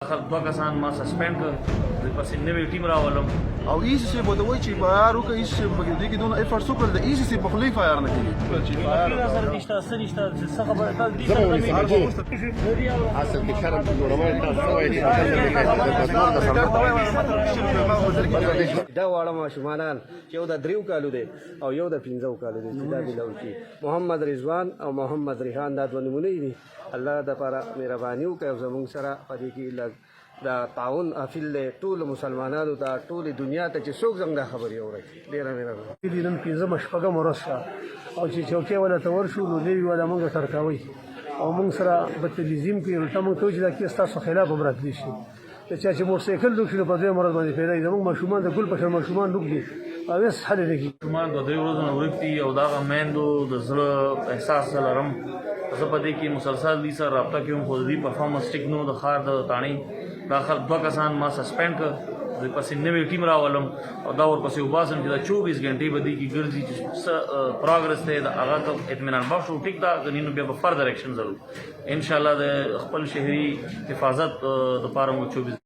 دوه کسان ما سسپینډ کړ د پسې نوې ټیم راولم او ایسی سی به ته وایي چې بار وکړه ایسی سی په دې کې دونه ایفرټس وکړل د ایسی سی په خولې فایر نه کېږي سره نشته څه نشته څه خبره ده دې اصل کې شرم جوړول تاسو وایي دا واړه ماشومان یو د 3 کالو دی او یو د 15 کالو دی چې دا ملو کی محمد رضوان او محمد ریحان دا دوه نمونه دي الله د لپاره مهرباني وکړي زموږ سره په دې کې لږ دا تعاون افیل ټول مسلمانانو ته ټول دنیا ته چې څوک څنګه خبري اوري ډیره مهرباني دې نن 15 شپږم ورځ او چې چوکۍ ولا تور شو نو دی ولا موږ ترکاوي او موږ سره بدتلیزم کوي نو موږ ته چې دا کې تاسو خلاف هم راتلی شي چې موټر سایکل دوی په دې مرز باندې پیدا زموږ ماشومان د ګل په ماشومان دوی دي او هیڅ حل نه کیږي ماشومان د 3 ورځې نه ورکتي او دا میندو د زړه احساس لرم زه په دې کې مسلسل دي سره رابطه کوم خو دې پرفارمنس ټیک نو د خار د تانی داخل دوه کسان ما سسپینډ کړ د پسې نوې ټیم راولم او دا ورپسې وباسم چې دا 24 غنټې به دې کې ګرځي چې پروګرس ته د هغه ته اطمینان بخښو ټیک دا غنینو بیا به فردر اکشن ضرور ان شاء الله د خپل شهري حفاظت د لپاره مو 24